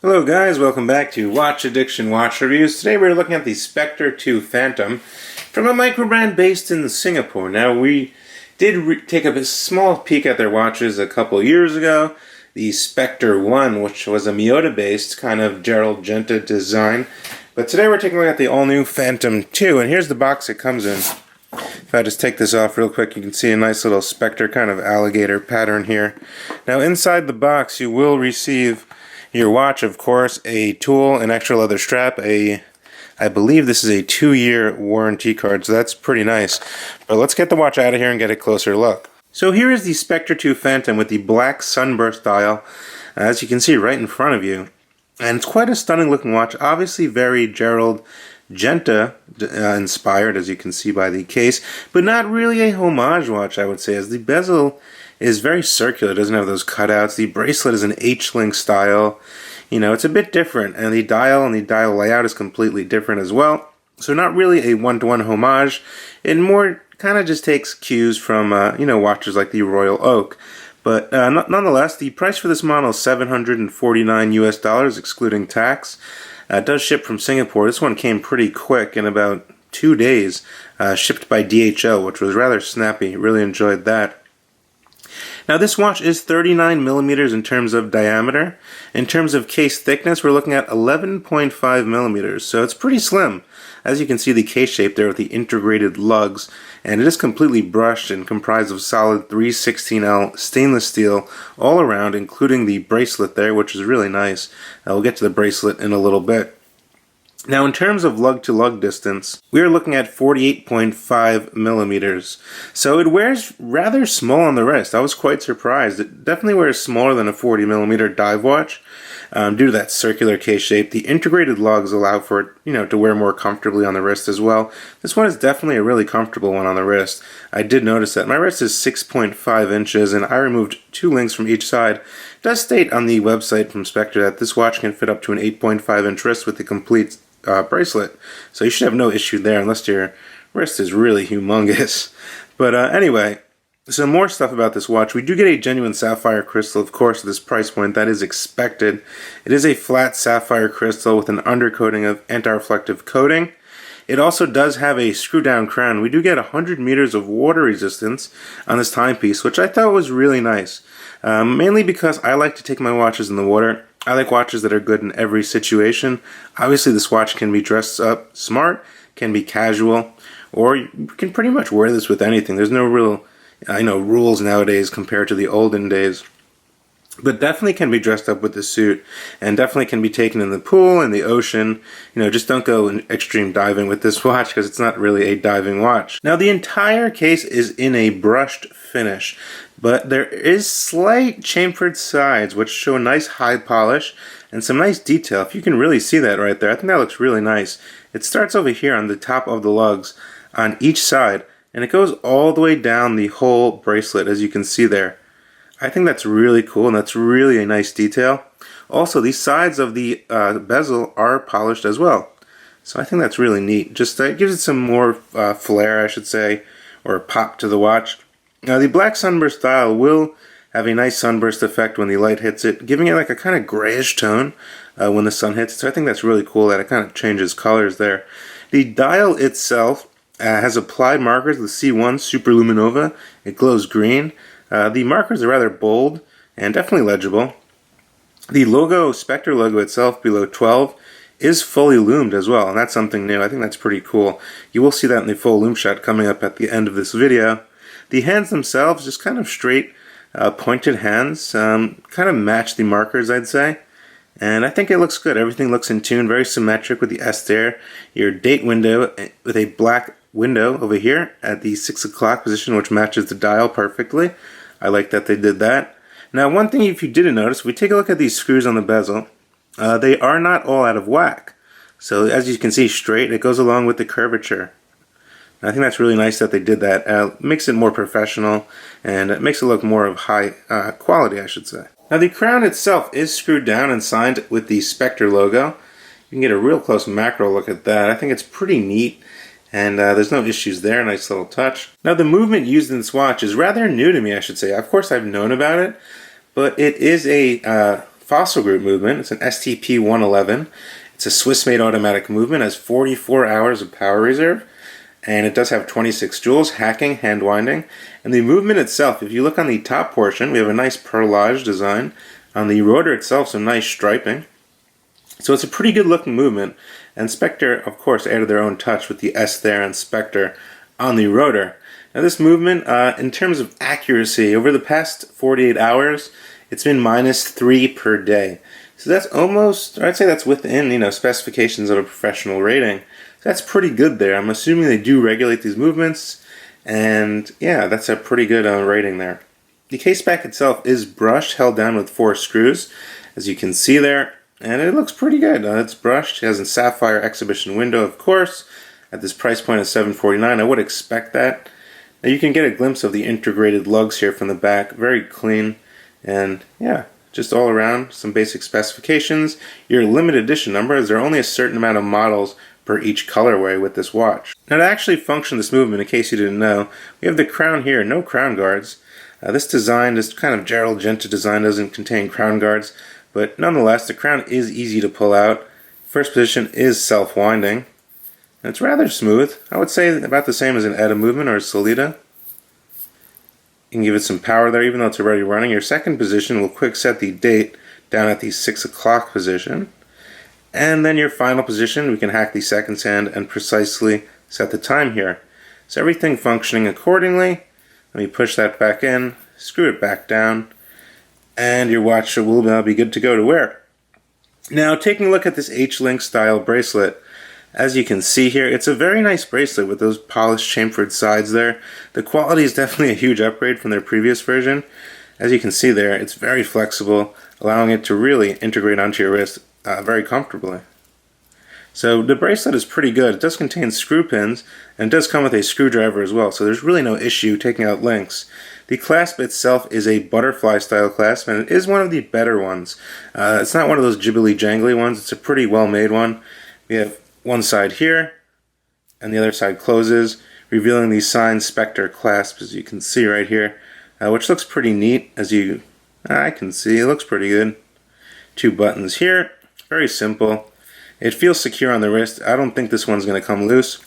Hello guys, welcome back to Watch Addiction Watch Reviews. Today we're looking at the Spectre 2 Phantom from a microbrand based in Singapore. Now we did take a small peek at their watches a couple years ago. The Spectre 1, which was a Miyota based kind of Gerald Genta design. But today we're taking a look at the all new Phantom 2, and here's the box it comes in. If I just take this off real quick, you can see a nice little Spectre kind of alligator pattern here. Now inside the box you will receive your watch, of course, a tool, an extra leather strap, I believe this is a 2-year warranty card, so that's pretty nice. But let's get the watch out of here and get a closer look. So here is the Spectre 2 Phantom with the black sunburst dial, as you can see right in front of you. And it's quite a stunning looking watch, obviously very Gerald Genta inspired, as you can see by the case, but not really a homage watch, I would say, as the bezel is very circular. It doesn't have those cutouts. The bracelet is an H-link style. You know, it's a bit different, and the dial layout is completely different as well. So not really a one-to-one homage. It more kind of just takes cues from watches like the Royal Oak. But nonetheless, the price for this model is $749 US, excluding tax. It does ship from Singapore. This one came pretty quick, in about 2 days, shipped by DHL, which was rather snappy. Really enjoyed that. Now this watch is 39 millimeters in terms of diameter. In terms of case thickness, we're looking at 11.5 millimeters, so it's pretty slim. As you can see, the case shape there with the integrated lugs, and it is completely brushed and comprised of solid 316L stainless steel all around, including the bracelet there, which is really nice. We'll get to the bracelet in a little bit. Now in terms of lug-to-lug distance, we are looking at 48.5 millimeters. So it wears rather small on the wrist. I was quite surprised. It definitely wears smaller than a 40 millimeter dive watch due to that circular case shape. The integrated lugs allow for it, to wear more comfortably on the wrist as well. This one is definitely a really comfortable one on the wrist. I did notice that. My wrist is 6.5 inches and I removed 2 links from each side. It does state on the website from Spectre that this watch can fit up to an 8.5 inch wrist with the complete bracelet, so you should have no issue there unless your wrist is really humongous. But anyway, some more stuff about this watch. We do get a genuine sapphire crystal, of course, at this price point. That is expected. It is a flat sapphire crystal with an undercoating of anti-reflective coating. It also does have a screw-down crown. We do get 100 meters of water resistance on this timepiece, which I thought was really nice. Mainly because I like to take my watches in the water. I like watches that are good in every situation. Obviously this watch can be dressed up smart, can be casual, or you can pretty much wear this with anything. There's no real, rules nowadays compared to the olden days. But definitely can be dressed up with the suit, and definitely can be taken in the pool, in the ocean. Just don't go in extreme diving with this watch because it's not really a diving watch. Now the entire case is in a brushed finish, but there is slight chamfered sides which show a nice high polish and some nice detail. If you can really see that right there, I think that looks really nice. It starts over here on the top of the lugs on each side, and it goes all the way down the whole bracelet, as you can see there. I think that's really cool, and that's really a nice detail. Also, the sides of the bezel are polished as well. So I think that's really neat. Just gives it some more flair, I should say, or pop to the watch. Now, the black sunburst dial will have a nice sunburst effect when the light hits it, giving it like a kind of grayish tone when the sun hits it. So I think that's really cool that it kind of changes colors there. The dial itself has applied markers, the C1 Super Luminova. It glows green. The markers are rather bold and definitely legible. The logo, Spectre logo itself below 12, is fully loomed as well, and that's something new. I think that's pretty cool. You will see that in the full loom shot coming up at the end of this video. The hands themselves, just kind of straight, pointed hands, kind of match the markers, I'd say. And I think it looks good. Everything looks in tune, very symmetric with the S there. Your date window with a black window over here at the 6 o'clock position, which matches the dial perfectly. I like that they did that. Now, one thing, if you didn't notice, if we take a look at these screws on the bezel, they are not all out of whack. So as you can see straight, it goes along with the curvature. And I think that's really nice that they did that. It makes it more professional, and it makes it look more of high quality, I should say. Now the crown itself is screwed down and signed with the Spectre logo. You can get a real close macro look at that. I think it's pretty neat. And there's no issues there, nice little touch. Now the movement used in this watch is rather new to me, I should say. Of course I've known about it, but it is a fossil group movement. It's an STP-111. It's a Swiss-made automatic movement, has 44 hours of power reserve, and it does have 26 joules, hacking, hand winding. And the movement itself, if you look on the top portion, we have a nice perlage design. On the rotor itself, some nice striping. So it's a pretty good looking movement, and Spectre, of course, added their own touch with the S there and Spectre on the rotor. Now this movement, in terms of accuracy, over the past 48 hours, it's been -3 per day. So that's almost, I'd say that's within, specifications of a professional rating. So that's pretty good there. I'm assuming they do regulate these movements, and yeah, that's a pretty good rating there. The case back itself is brushed, held down with 4 screws, as you can see there, and it looks pretty good. It's brushed. It has a sapphire exhibition window, of course, at this price point of $749. I would expect that. Now you can get a glimpse of the integrated lugs here from the back, very clean, and yeah, just all around some basic specifications. Your limited edition number is there are only a certain amount of models per each colorway with this watch. Now to actually function this movement, in case you didn't know, we have the crown here, no crown guards. This design, this kind of Gerald Genta design, doesn't contain crown guards, but nonetheless the crown is easy to pull out. First position is self-winding. It's rather smooth. I would say about the same as an ETA movement or a Solita. You can give it some power there even though it's already running. Your second position will quick set the date down at the 6 o'clock position. And then your final position, we can hack the seconds hand and precisely set the time here. So everything functioning accordingly. Let me push that back in, screw it back down, and your watch will now be good to go to wear. Now taking a look at this H-Link style bracelet, as you can see here, it's a very nice bracelet with those polished chamfered sides there. The quality is definitely a huge upgrade from their previous version. As you can see there, it's very flexible, allowing it to really integrate onto your wrist very comfortably. So the bracelet is pretty good. It does contain screw pins, and it does come with a screwdriver as well, so there's really no issue taking out links. The clasp itself is a butterfly style clasp, and it is one of the better ones. It's not one of those jibbly jangly ones, it's a pretty well made one. We have one side here, and the other side closes, revealing the signed Spectre clasp, as you can see right here, which looks pretty neat, I can see, it looks pretty good. 2 buttons here, very simple. It feels secure on the wrist. I don't think this one's going to come loose.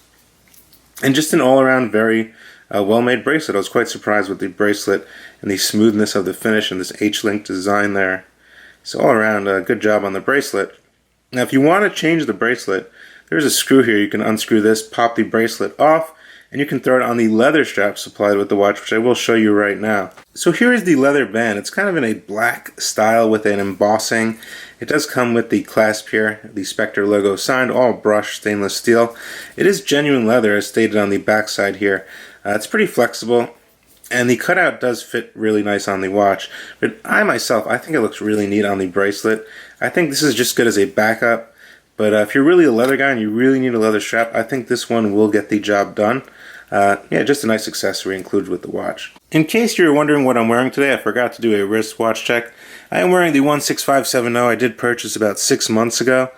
And just an all-around very well-made bracelet. I was quite surprised with the bracelet and the smoothness of the finish and this H-Link design there. So all around, good job on the bracelet. Now if you want to change the bracelet, there's a screw here. You can unscrew this, pop the bracelet off, and you can throw it on the leather strap supplied with the watch, which I will show you right now. So here is the leather band. It's kind of in a black style with an embossing. It does come with the clasp here, the Spectre logo signed, all brushed stainless steel. It is genuine leather as stated on the back side here. It's pretty flexible, and the cutout does fit really nice on the watch. But I think it looks really neat on the bracelet. I think this is just good as a backup. But if you're really a leather guy and you really need a leather strap, I think this one will get the job done. Yeah, just a nice accessory included with the watch. In case you're wondering what I'm wearing today, I forgot to do a wristwatch check. I am wearing the 16570 I did purchase about 6 months ago,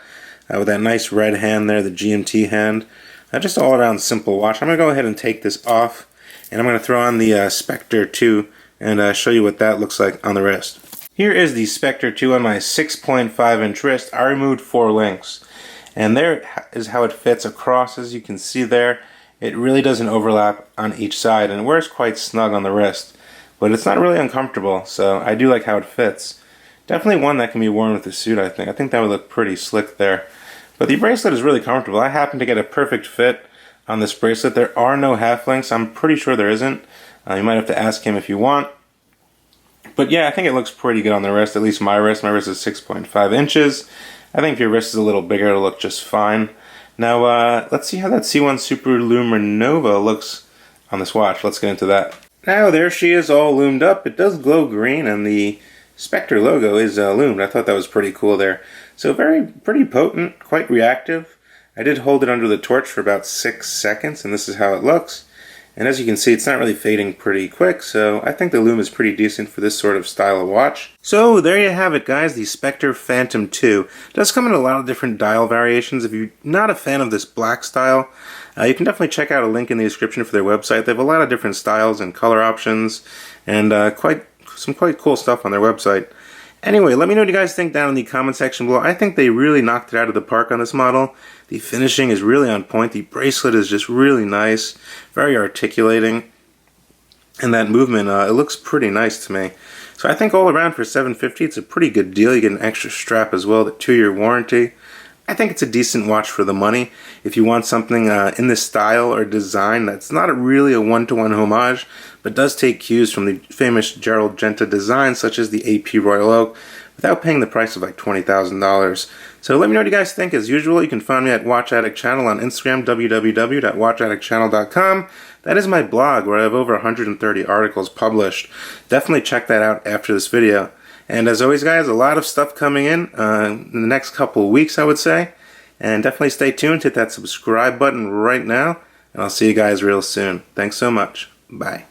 with that nice red hand there, the GMT hand. Just all around simple watch. I'm going to go ahead and take this off, and I'm going to throw on the Spectre 2 and show you what that looks like on the wrist. Here is the Spectre 2 on my 6.5 inch wrist. I removed 4 links. And there is how it fits across. As you can see there, it really doesn't overlap on each side, and it wears quite snug on the wrist. But it's not really uncomfortable, so I do like how it fits. Definitely one that can be worn with a suit, I think. I think that would look pretty slick there. But the bracelet is really comfortable. I happen to get a perfect fit on this bracelet. There are no half links. I'm pretty sure there isn't. You might have to ask him if you want. But yeah, I think it looks pretty good on the wrist, at least my wrist. My wrist is 6.5 inches. I think if your wrist is a little bigger, it'll look just fine. Now, let's see how that C1 Super Lume Nova looks on this watch. Let's get into that. Now, there she is all loomed up. It does glow green, and the Spectre logo is loomed. I thought that was pretty cool there. So pretty potent, quite reactive. I did hold it under the torch for about 6 seconds, and this is how it looks. And as you can see, it's not really fading pretty quick, so I think the Lume is pretty decent for this sort of style of watch. So there you have it, guys, the Spectre Phantom 2. It does come in a lot of different dial variations. If you're not a fan of this black style, you can definitely check out a link in the description for their website. They have a lot of different styles and color options, and some quite cool stuff on their website. Anyway, let me know what you guys think down in the comment section below. I think they really knocked it out of the park on this model. The finishing is really on point. The bracelet is just really nice, very articulating. And that movement, it looks pretty nice to me. So I think all around for $750, it's a pretty good deal. You get an extra strap as well, the 2-year warranty. I think it's a decent watch for the money. If you want something in this style or design that's not really a one-to-one homage, but does take cues from the famous Gerald Genta designs, such as the AP Royal Oak, without paying the price of like $20,000. So let me know what you guys think. As usual, you can find me at Watch Addict Channel on Instagram, www.watchaddictchannel.com. That is my blog where I have over 130 articles published. Definitely check that out after this video. And as always, guys, a lot of stuff coming in the next couple of weeks, I would say. And definitely stay tuned. Hit that subscribe button right now. And I'll see you guys real soon. Thanks so much. Bye.